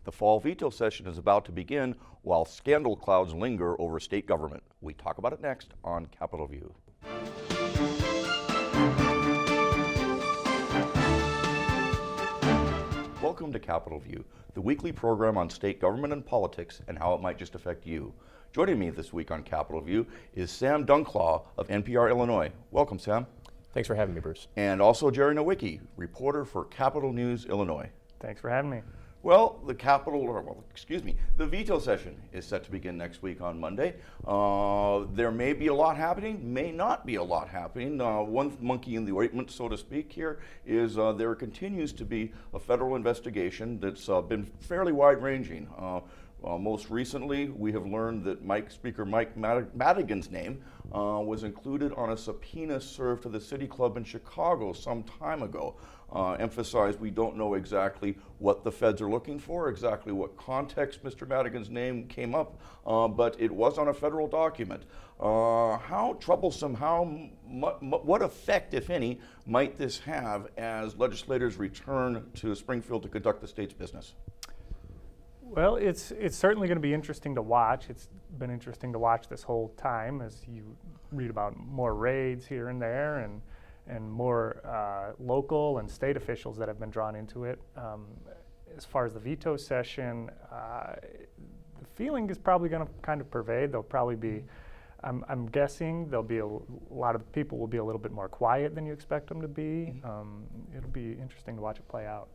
The fall veto session is about to begin while scandal clouds linger over state government. We talk about it next on Capitol View. Welcome to Capitol View, the weekly program on state government and politics and how it might just affect you. Joining me this week on Capitol View is Sam Dunklau of NPR Illinois. Welcome, Sam. Thanks for having me, Bruce. And also Jerry Nowicki, reporter for Capitol News, Illinois. Thanks for having me. Well, the veto session is set to begin next week on Monday. There may be a lot happening, may not be a lot happening. One monkey in the ointment, so to speak, here is there continues to be a federal investigation that's been fairly wide-ranging. Most recently, we have learned that Speaker Mike Madigan's name was included on a subpoena served to the City Club in Chicago some time ago. Emphasize we don't know exactly what the feds are looking for, exactly what context Mr. Madigan's name came up, but it was on a federal document. How troublesome, what effect, if any, might this have as legislators return to Springfield to conduct the state's business? Well, it's certainly going to be interesting to watch. It's been interesting to watch this whole time as you read about more raids here and there and more local and state officials that have been drawn into it. As far as the veto session, the feeling is probably going to kind of pervade. There'll probably be, I'm guessing there'll be a lot of people will be a little bit more quiet than you expect them to be. It'll be interesting to watch it play out.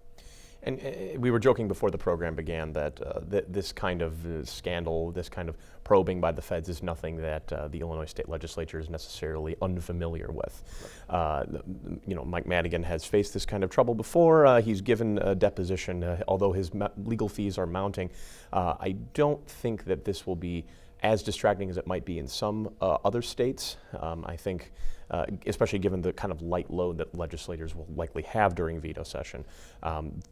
And we were joking before the program began that this kind of scandal, this kind of probing by the feds is nothing that the Illinois State Legislature is necessarily unfamiliar with. Mike Madigan has faced this kind of trouble before. He's given a deposition, although his legal fees are mounting. I don't think that this will be as distracting as it might be in some other states. I think, especially given the kind of light load that legislators will likely have during veto session,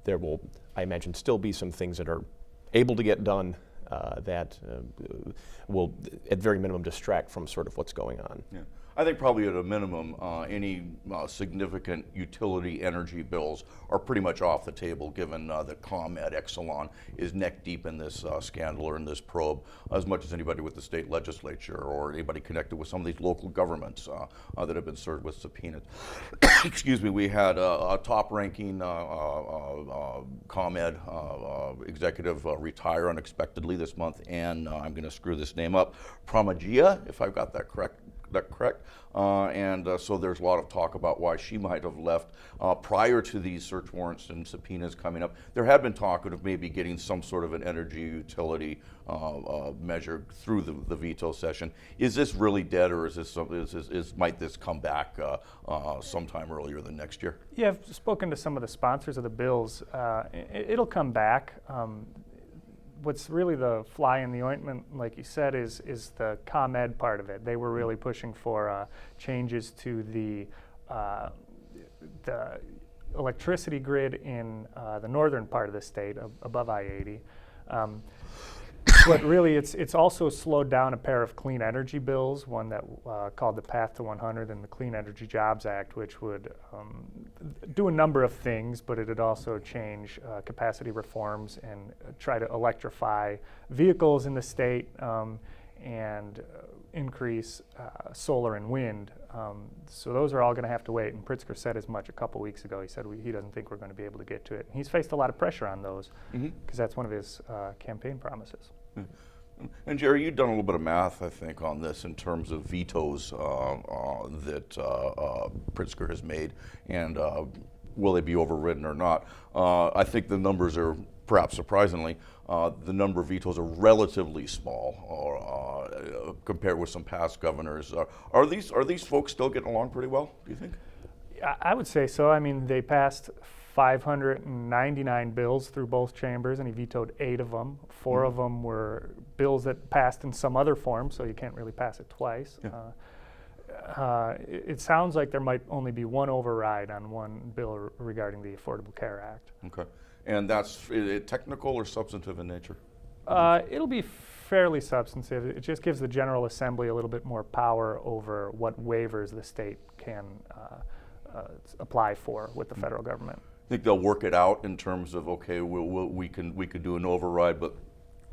there will, I imagine, still be some things that are able to get done that will, at very minimum, distract from sort of what's going on. Yeah. I think probably at a minimum, any significant utility energy bills are pretty much off the table, given that ComEd Exelon is neck deep in this scandal or in this probe, as much as anybody with the state legislature or anybody connected with some of these local governments that have been served with subpoenas. Excuse me, we had a top-ranking ComEd executive retire unexpectedly this month, and I'm going to screw this name up, Pramagia, if I've got that correct. So there's a lot of talk about why she might have left prior to these search warrants and subpoenas coming up. There had been talk of maybe getting some sort of an energy utility measure through the veto session. Is this really dead, or might this come back sometime earlier than next year? Yeah, I've spoken to some of the sponsors of the bills. It'll come back. What's really the fly in the ointment, like you said, is the ComEd part of it. They were really pushing for changes to the electricity grid in the northern part of the state, above I-80. But really, it's also slowed down a pair of clean energy bills, one that called the Path to 100 and the Clean Energy Jobs Act, which would do a number of things, but it would also change capacity reforms and try to electrify vehicles in the state and increase solar and wind. So those are all going to have to wait, and Pritzker said as much a couple weeks ago. He said he doesn't think we're going to be able to get to it. And he's faced a lot of pressure on those because that's one of his campaign promises. And Jerry, you've done a little bit of math, I think, on this in terms of vetoes that Pritzker has made, and will they be overridden or not? I think the numbers are, perhaps surprisingly, the number of vetoes are relatively small compared with some past governors. Are these folks still getting along pretty well, do you think? I would say so. I mean, they passed 599 bills through both chambers, and he vetoed 8 of them. 4 of them were bills that passed in some other form, so you can't really pass it twice. Yeah. It sounds like there might only be one override on one bill regarding the Affordable Care Act. Okay. And that's technical or substantive in nature? It'll be fairly substantive. It just gives the General Assembly a little bit more power over what waivers the state can apply for with the federal government. think they'll work it out in terms of, okay, we could do an override, but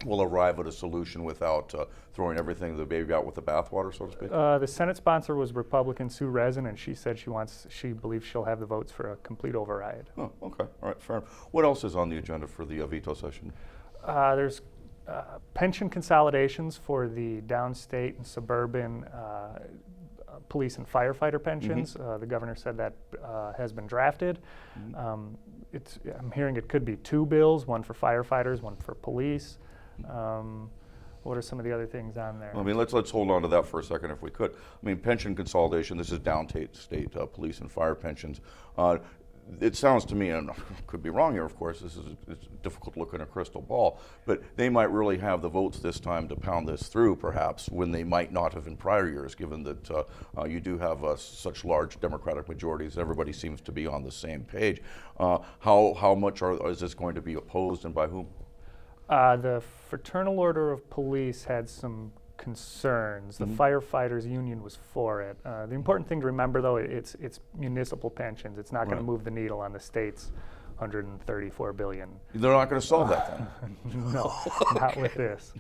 we'll arrive at a solution without throwing everything, the baby out with the bathwater, so to speak? The Senate sponsor was Republican Sue Resin, and she said she believes she'll have the votes for a complete override. Oh, okay. All right, fair enough. What else is on the agenda for the veto session? There's pension consolidations for the downstate and suburban police and firefighter pensions. The governor said that has been drafted. I'm hearing it could be 2 bills, one for firefighters, one for police. What are some of the other things on there? I mean, let's hold on to that for a second if we could. I mean, pension consolidation, this is downstate police and fire pensions. It sounds to me, and I could be wrong here, of course, it's difficult to look in a crystal ball, but they might really have the votes this time to pound this through, perhaps, when they might not have in prior years, given that you do have such large Democratic majorities. Everybody seems to be on the same page. How much is this going to be opposed, and by whom? The Fraternal Order of Police had some concerns. The firefighters union was for it. The important thing to remember, though, it's municipal pensions. It's not going to move the needle on the state's $134 billion. They're not going to solve that then? No, not with this.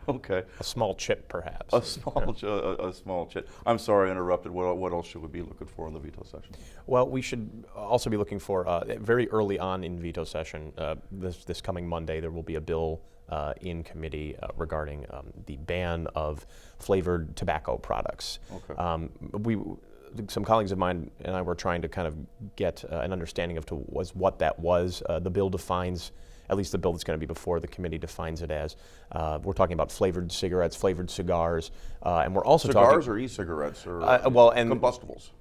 Okay. A small chip, perhaps. A small chip. I'm sorry I interrupted. What else should we be looking for in the veto session? Well, we should also be looking for, very early on in veto session, this coming Monday, there will be a bill in committee regarding the ban of flavored tobacco products. Okay. Some colleagues of mine and I were trying to kind of get an understanding of what that was. The bill defines, at least the bill that's going to be before the committee defines it as, we're talking about flavored cigarettes, flavored cigars, and we're also talking— Cigars or e-cigarettes or combustibles?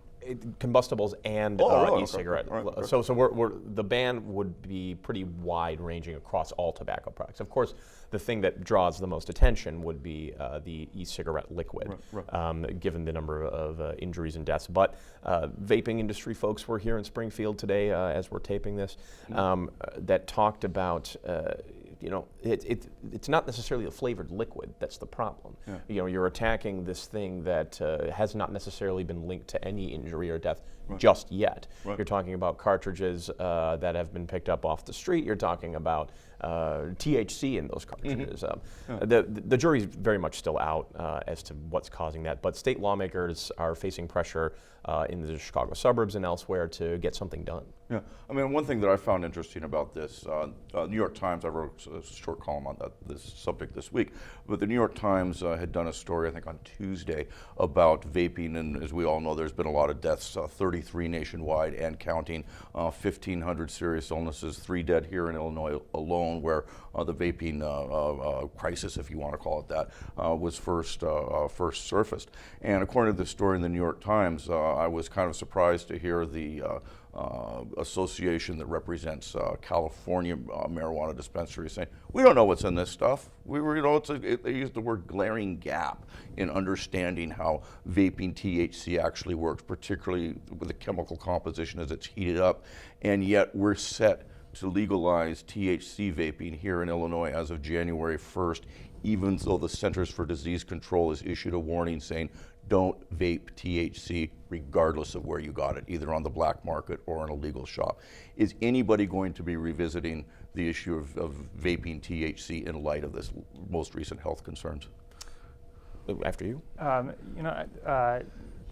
Combustibles and e-cigarette. Okay. So the ban would be pretty wide-ranging across all tobacco products. Of course, the thing that draws the most attention would be the e-cigarette liquid, given the number of injuries and deaths. But vaping industry folks were here in Springfield today as we're taping this that talked about it's not necessarily a flavored liquid that's the problem. Yeah. You're attacking this thing that has not necessarily been linked to any injury or death just yet. You're talking about cartridges that have been picked up off the street. You're talking about THC in those cartridges. The jury's very much still out as to what's causing that, but state lawmakers are facing pressure in the Chicago suburbs and elsewhere to get something done. Yeah, I mean, one thing that I found interesting about this, New York Times, I wrote a short column on this subject this week, but the New York Times had done a story, I think on Tuesday, about vaping, and as we all know, there's been a lot of deaths, 33 nationwide and counting, 1,500 serious illnesses, 3 dead here in Illinois alone, where the vaping crisis, if you want to call it that, was first surfaced. And according to the story in the New York Times, I was kind of surprised to hear the association that represents California marijuana dispensaries saying, we don't know what's in this stuff. They used the word glaring gap in understanding how vaping THC actually works, particularly with the chemical composition as it's heated up, and yet we're set to legalize THC vaping here in Illinois as of January 1st, even though the Centers for Disease Control has issued a warning saying, don't vape THC regardless of where you got it, either on the black market or in a legal shop. Is anybody going to be revisiting the issue of vaping THC in light of this most recent health concerns? After you.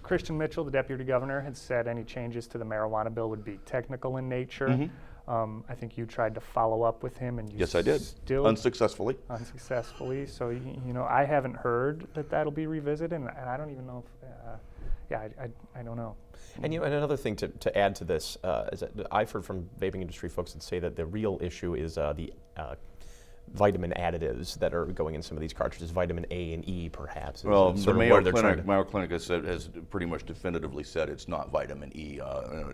Christian Mitchell, the deputy governor, had said any changes to the marijuana bill would be technical in nature. I think you tried to follow up with him, and you yes, I did. Still unsuccessfully. So I haven't heard that that'll be revisited, and I don't even know if. I don't know. And and another thing to add to this is that I've heard from vaping industry folks that say that the real issue is the vitamin additives that are going in some of these cartridges, vitamin A and E, perhaps. Well, the Mayo Clinic has pretty much definitively said it's not vitamin E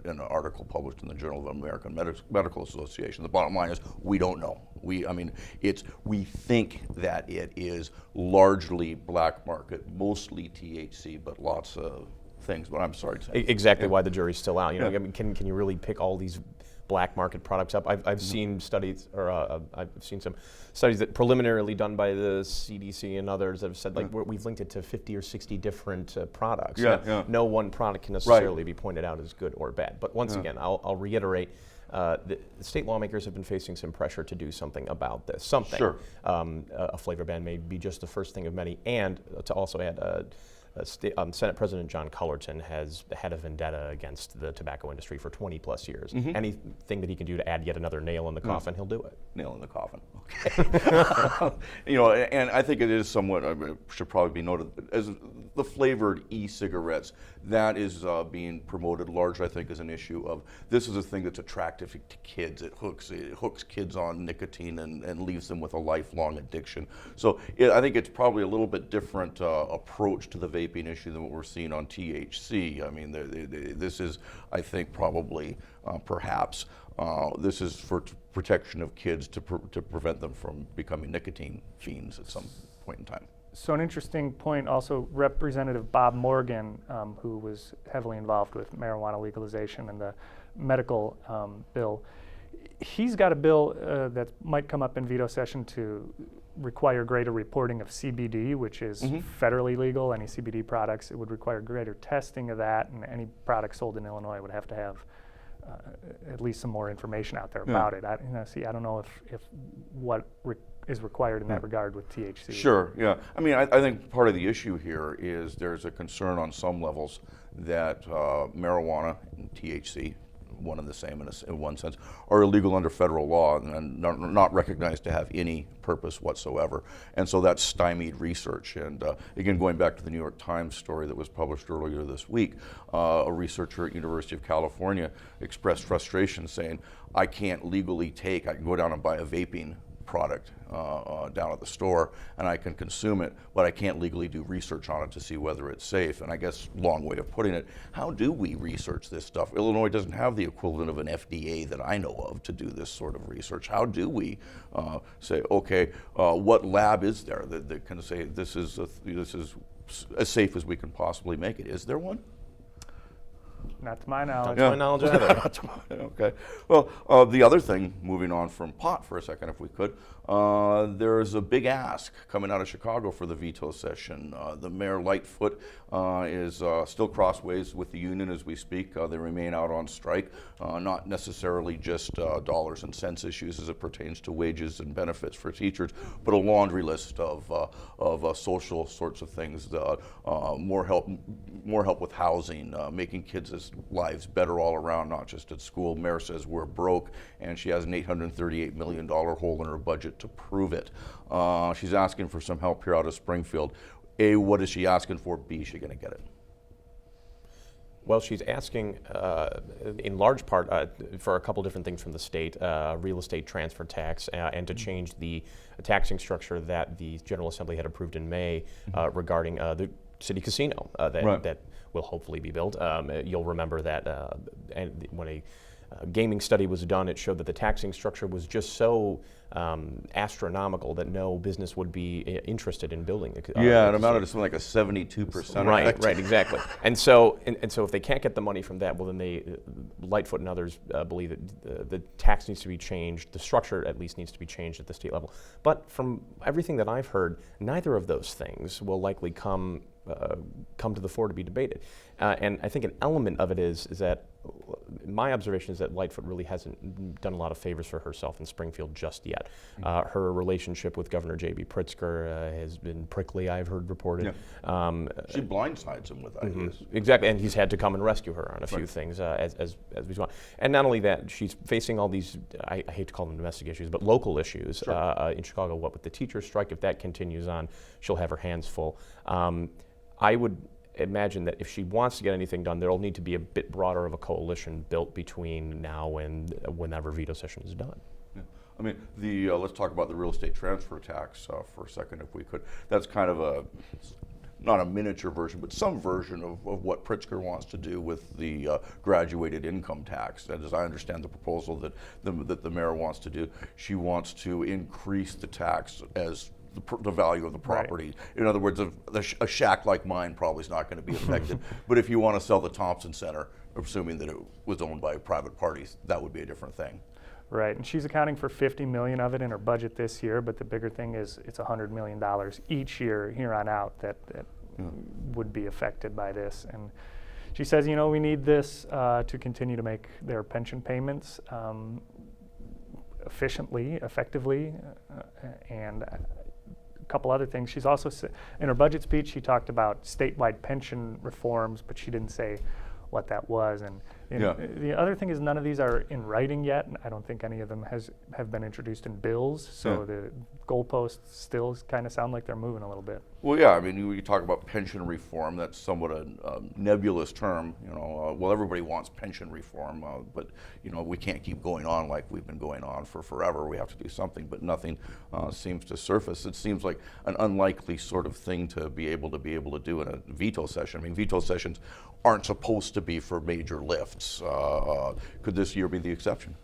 in an article published in the Journal of American Medical Association. The bottom line is we don't know. We think that it is largely black market, mostly THC, but lots of things. But I'm sorry to say. Exactly why the jury's still out. I mean, can you really pick all these black market products up? I've seen studies, or I've seen some studies that preliminarily done by the CDC and others that have said we've linked it to 50 or 60 different products. No one product can necessarily be pointed out as good or bad. But once again, I'll reiterate, the state lawmakers have been facing some pressure to do something about this. Something. Sure. A flavor ban may be just the first thing of many, and to also add. Senate President John Cullerton has had a vendetta against the tobacco industry for 20 plus years. Anything that he can do to add yet another nail in the coffin, he'll do it. Nail in the coffin. Okay. And I think it is somewhat, should probably be noted, as the flavored e-cigarettes, that is being promoted largely, I think, as an issue of this is a thing that's attractive to kids. It hooks kids on nicotine and leaves them with a lifelong addiction. So I think it's probably a little bit different approach to the vaping issue than what we're seeing on THC. I mean, this is, I think, probably, perhaps, this is for protection of kids to prevent them from becoming nicotine fiends at some point in time. So an interesting point also, Representative Bob Morgan, who was heavily involved with marijuana legalization and the medical bill, he's got a bill that might come up in veto session to require greater reporting of CBD, which is federally legal. Any CBD products, it would require greater testing of that, and any product sold in Illinois would have to have at least some more information out there about it. I don't know if what is required in that regard with THC. Sure, yeah. I mean, I think part of the issue here is there's a concern on some levels that marijuana and THC, one and the same in one sense, are illegal under federal law and not recognized to have any purpose whatsoever. And so that's stymied research. And again, going back to the New York Times story that was published earlier this week, a researcher at University of California expressed frustration saying, I can't legally I can go down and buy a vaping product down at the store and I can consume it, but I can't legally do research on it to see whether it's safe. And I guess, long way of putting it, how do we research this stuff? Illinois doesn't have the equivalent of an FDA that I know of to do this sort of research. How do we say, okay, what lab is there that can say this is as safe as we can possibly make it? Is there one? Not to my knowledge. To my knowledge either. Okay. Well, the other thing, moving on from pot for a second, if we could, there's a big ask coming out of Chicago for the veto session. The Mayor Lightfoot is still crossways with the union as we speak. They remain out on strike, not necessarily just dollars and cents issues as it pertains to wages and benefits for teachers, but a laundry list of social sorts of things. More help with housing, making kids' lives better all around, not just at school. Mayor says we're broke, and she has an $838 million hole in her budget to prove it. She's asking for some help here out of Springfield. A, what is she asking for? B, is she going to get it? Well, she's asking, in large part, for a couple different things from the state, real estate transfer tax, and to change the taxing structure that the General Assembly had approved in May regarding the city casino that will hopefully be built. You'll remember that and when a gaming study was done, it showed that the taxing structure was just so astronomical that no business would be interested in building it. It amounted to something like a 72%. Right, exactly. And so if they can't get the money from that, well, then Lightfoot and others believe that the tax needs to be changed. The structure, at least, needs to be changed at the state level. But from everything that I've heard, neither of those things will likely come to the fore to be debated. And I think an element of it is that my observation is that Lightfoot really hasn't done a lot of favors for herself in Springfield just yet. Her relationship with Governor J.B. Pritzker has been prickly, I've heard reported. She blindsides him with ideas. Exactly, and he's had to come and rescue her on a few things as we've gone. And not only that, she's facing all these, I hate to call them domestic issues, but local issues in Chicago. What with the teachers' strike, if that continues on, she'll have her hands full. I would imagine that if she wants to get anything done, there will need to be a bit broader of a coalition built between now and whenever veto session is done. Yeah. I mean, let's talk about the real estate transfer tax for a second, if we could. That's kind of not a miniature version, but some version of what Pritzker wants to do with the graduated income tax. And as I understand the proposal that the mayor wants to do, she wants to increase the tax as the value of the property. Right. In other words, a shack like mine probably is not going to be affected. But if you want to sell the Thompson Center, assuming that it was owned by private parties, that would be a different thing. Right, and she's accounting for $50 million of it in her budget this year, but the bigger thing is it's $100 million each year here on out that would be affected by this. And she says, we need this to continue to make their pension payments efficiently, effectively, and a couple other things. She's also, in her budget speech, she talked about statewide pension reforms, but she didn't say what that was. And the other thing is none of these are in writing yet. I don't think any of them have been introduced in bills, so the goalposts still kind of sound like they're moving a little bit. Well, yeah, I mean, you talk about pension reform, that's somewhat a nebulous term, well, everybody wants pension reform, but, we can't keep going on like we've been going on for forever. We have to do something, but nothing seems to surface. It seems like an unlikely sort of thing to be able to do in a veto session. I mean, veto sessions aren't supposed to be for major lifts. Could this year be the exception?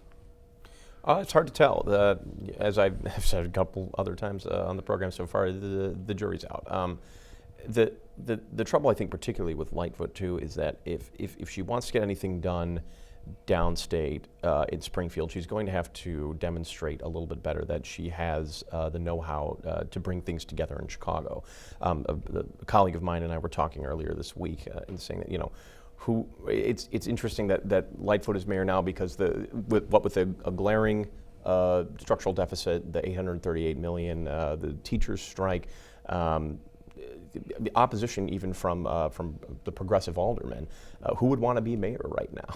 It's hard to tell. As I've said a couple other times on the program so far, the jury's out. The trouble, I think, particularly with Lightfoot too, is that if she wants to get anything done downstate in Springfield, she's going to have to demonstrate a little bit better that she has the know-how to bring things together in Chicago. A colleague of mine and I were talking earlier this week and saying that it's interesting that Lightfoot is mayor now because with a glaring structural deficit, the $838 million, the teachers strike, the opposition even from the progressive aldermen, who would want to be mayor right now?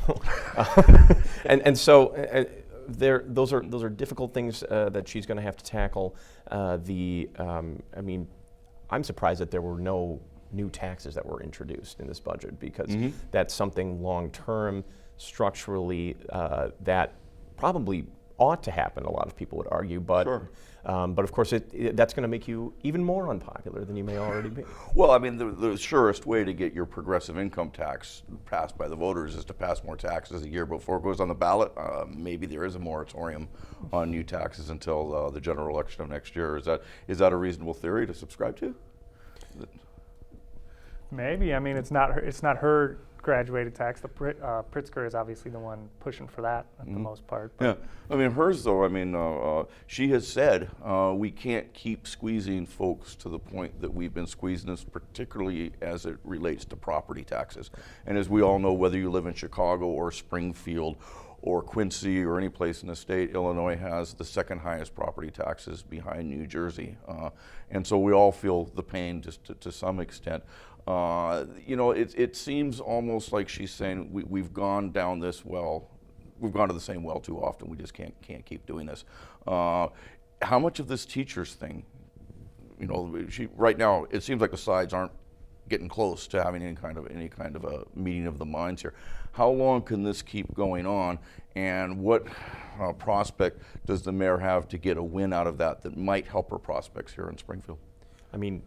and so those are difficult things that she's going to have to tackle. I mean, I'm surprised that there were no new taxes that were introduced in this budget because that's something long-term, structurally, that probably ought to happen, a lot of people would argue, but Sure. But of course that's going to make you even more unpopular than you may already be. Well, I mean, the surest way to get your progressive income tax passed by the voters is to pass more taxes a year before it goes on the ballot. Maybe there is a moratorium on new taxes until the general election of next year. Is that a reasonable theory to subscribe to? Maybe. I mean, it's not her graduated tax. The Pritzker is obviously the one pushing for that at the most part. Yeah, I mean, hers though, I mean, she has said we can't keep squeezing folks to the point that we've been squeezing us, particularly as it relates to property taxes. And as we all know, whether you live in Chicago or Springfield or Quincy or any place in the state, Illinois has the second highest property taxes behind New Jersey. And so we all feel the pain just to some extent. It seems almost like she's saying we've gone down this well, we've gone to the same well too often. We just can't keep doing this. How much of this teachers thing, right now it seems like the sides aren't getting close to having any kind of a meeting of the minds here. How long can this keep going on, and what prospect does the mayor have to get a win out of that might help her prospects here in Springfield? I mean,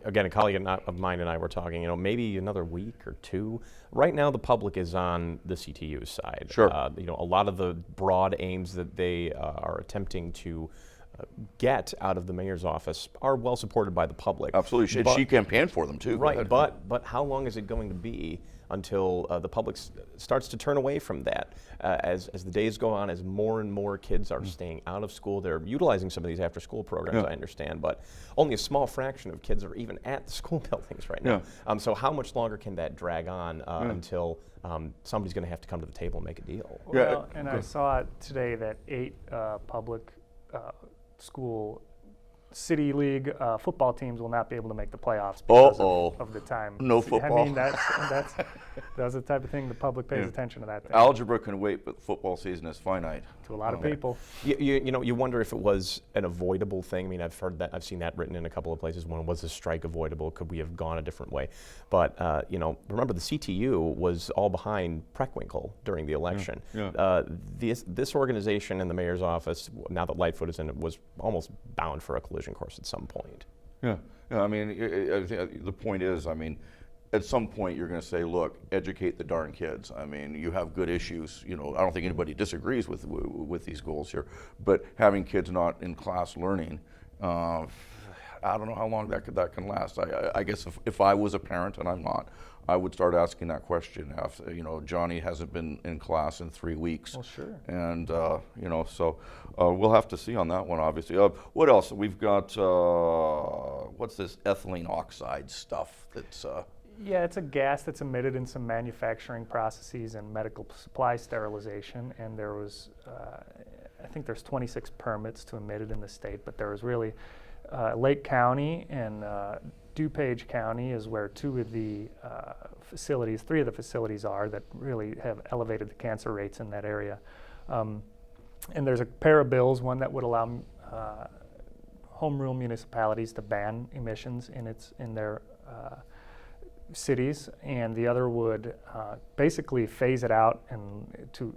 again, a colleague of mine and I were talking, maybe another week or two. Right now, the public is on the CTU side. Sure. A lot of the broad aims that they are attempting to get out of the mayor's office are well supported by the public. Absolutely. She campaigned for them too. Right, but how long is it going to be until the public starts to turn away from that? As the days go on, as more and more kids are staying out of school, they're utilizing some of these after-school programs, I understand, but only a small fraction of kids are even at the school buildings right now. So how much longer can that drag on until somebody's going to have to come to the table and make a deal? Well, and I saw today that 8 public school city league football teams will not be able to make the playoffs because of the time. No football. I mean, that's the type of thing the public pays attention to that thing. Algebra can wait, but football season is finite. To a lot of people. You wonder if it was an avoidable thing. I mean, I've seen that written in a couple of places. When was the strike avoidable? Could we have gone a different way? But remember the CTU was all behind Preckwinkle during the election. This organization and the mayor's office, now that Lightfoot is in it, was almost bound for a collision course at some point. Yeah. I mean, I think the point is, at some point you're going to say, look, educate the darn kids. I mean, you have good issues. I don't think anybody disagrees with these goals here, but having kids not in class learning, I don't know how long that can last. I guess if I was a parent, and I'm not, I would start asking that question. Johnny hasn't been in class in 3 weeks. Well, sure. And so we'll have to see on that one, obviously. What else? We've got what's this ethylene oxide stuff that's. Yeah, it's a gas that's emitted in some manufacturing processes and medical supply sterilization, and there was, I think there's 26 permits to emit it in the state, but there was really Lake County and DuPage County is where three of the facilities are that really have elevated the cancer rates in that area. And there's a pair of bills, one that would allow home rule municipalities to ban emissions in their cities, and the other would basically phase it out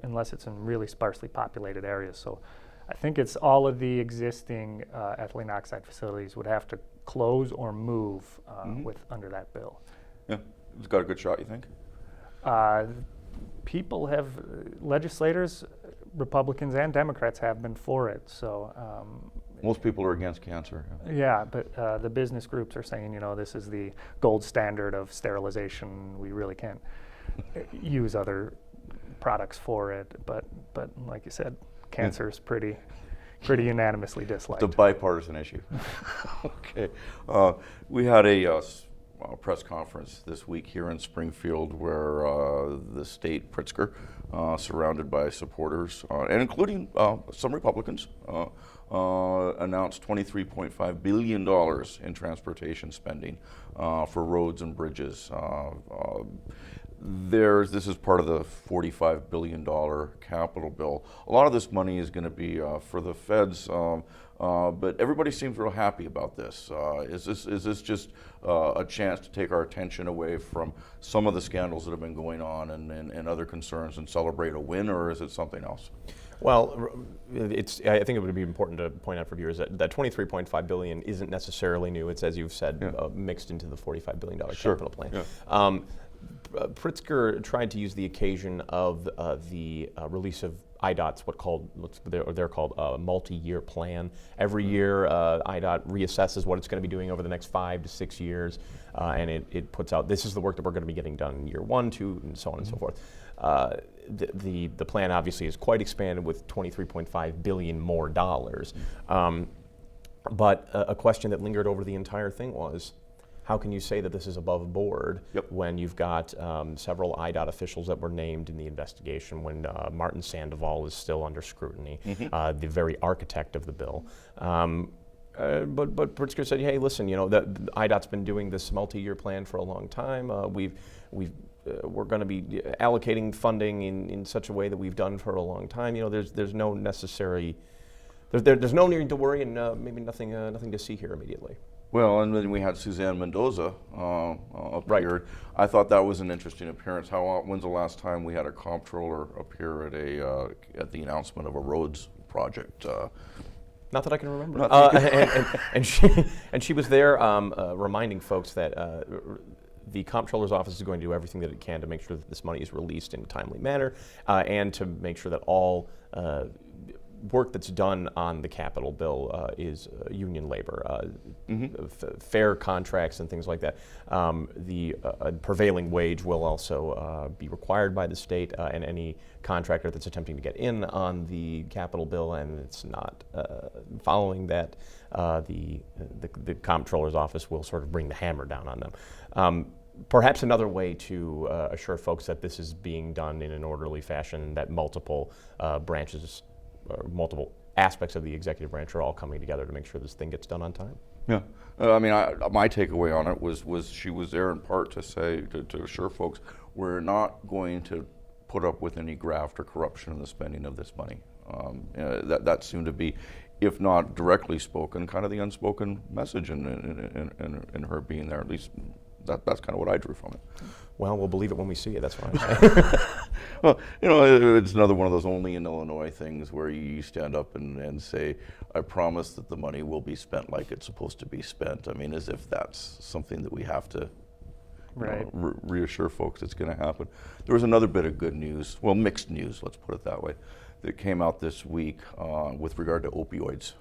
unless it's in really sparsely populated areas. So I think it's all of the existing ethylene oxide facilities would have to close or move under that bill. Yeah, it's got a good shot, you think? Legislators, Republicans and Democrats have been for it. So most people are against cancer. yeah, but the business groups are saying, this is the gold standard of sterilization. We really can't use other products for it. But like you said, cancer is pretty unanimously disliked. It's a bipartisan issue. Okay. We had a press conference this week here in Springfield where the state Pritzker, surrounded by supporters, and including some Republicans, announced $23.5 billion in transportation spending for roads and bridges. This is part of the $45 billion capital bill. A lot of this money is going to be for the feds, but everybody seems real happy about this. Is this just a chance to take our attention away from some of the scandals that have been going on and other concerns and celebrate a win, or is it something else? Well, I think it would be important to point out for viewers that $23.5 billion isn't necessarily new. It's, as you've said, mixed into the $45 billion capital plan. Yeah. Pritzker tried to use the occasion of the release of IDOT's they're called a multi-year plan. Every year, IDOT reassesses what it's going to be doing over the next 5 to 6 years, and it puts out, this is the work that we're going to be getting done in year 1, 2, and so on and so forth. The plan obviously is quite expanded with $23.5 billion more dollars. But a question that lingered over the entire thing was, how can you say that this is above board when you've got several IDOT officials that were named in the investigation, when Martin Sandoval is still under scrutiny, the very architect of the bill. But Pritzker said, hey, listen, IDOT's been doing this multi-year plan for a long time. We're going to be allocating funding in such a way that we've done for a long time. There's no necessary, there's no need to worry, and maybe nothing to see here immediately. Well, and then we had Suzanne Mendoza appeared. I thought that was an interesting appearance. When's the last time we had a comptroller appear at the announcement of a roads project? Not that I can remember. And she was there reminding folks that the comptroller's office is going to do everything that it can to make sure that this money is released in a timely manner, and to make sure that all work that's done on the capital bill is union labor, fair contracts and things like that. The prevailing wage will also be required by the state, and any contractor that's attempting to get in on the capital bill and it's not following that, the comptroller's office will sort of bring the hammer down on them. Perhaps another way to assure folks that this is being done in an orderly fashion, that multiple branches or multiple aspects of the executive branch are all coming together to make sure this thing gets done on time. Yeah, my takeaway on it was she was there in part to say, to assure folks, we're not going to put up with any graft or corruption in the spending of this money. That seemed to be, if not directly spoken, kind of the unspoken message in her being there. At least that's kind of what I drew from it. Well, we'll believe it when we see it, that's fine. Well, it's another one of those only in Illinois things where you stand up and say, I promise that the money will be spent like it's supposed to be spent. I mean, as if that's something that we have to reassure folks it's going to happen. There was another bit of good news, well, mixed news, let's put it that way, that came out this week with regard to opioids.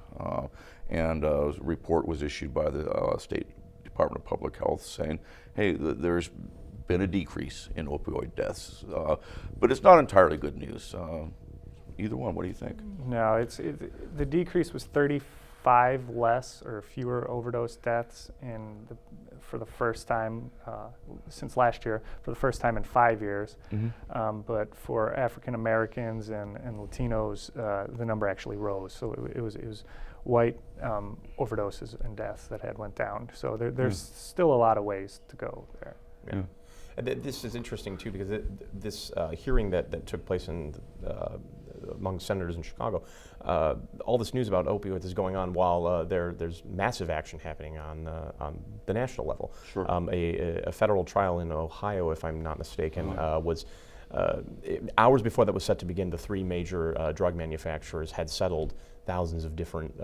And a report was issued by the State Department of Public Health saying, hey, there's been a decrease in opioid deaths, but it's not entirely good news. Either one, what do you think? No, the decrease was 5 less or fewer overdose deaths for the first time since last year, for the first time in 5 years. But for African Americans and Latinos, the number actually rose. So it was white overdoses and deaths that had went down. So there's still a lot of ways to go there. Yeah. And this is interesting too, because this hearing that took place among senators in Chicago, all this news about opioids is going on while there's massive action happening on the national level. Sure. A federal trial in Ohio, if I'm not mistaken, was hours before that was set to begin. The 3 major drug manufacturers had settled thousands of different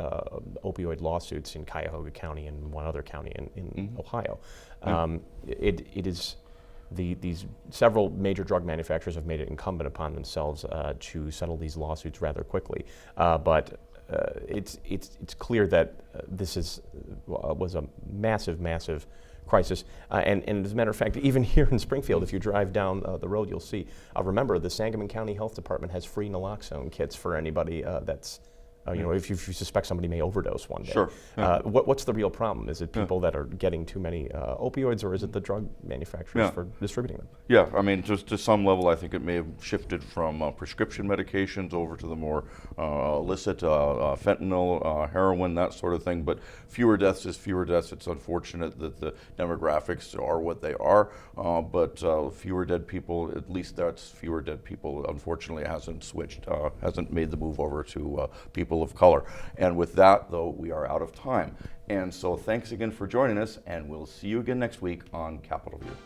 opioid lawsuits in Cuyahoga County and one other county in Ohio. It is. These several major drug manufacturers have made it incumbent upon themselves to settle these lawsuits rather quickly, but it's clear that this was a massive crisis, and as a matter of fact, even here in Springfield, if you drive down the road, you'll see. Remember, the Sangamon County Health Department has free naloxone kits for anybody that's. If you suspect somebody may overdose one day. Sure. What's the real problem? Is it people that are getting too many opioids, or is it the drug manufacturers for distributing them? Yeah, I mean, just to some level, I think it may have shifted from prescription medications over to the more illicit fentanyl, heroin, that sort of thing. But fewer deaths is fewer deaths. It's unfortunate that the demographics are what they are, but fewer dead people, at least that's fewer dead people. Unfortunately, hasn't made the move over to people of color. And with that, though, we are out of time. And so thanks again for joining us, and we'll see you again next week on Capitol View.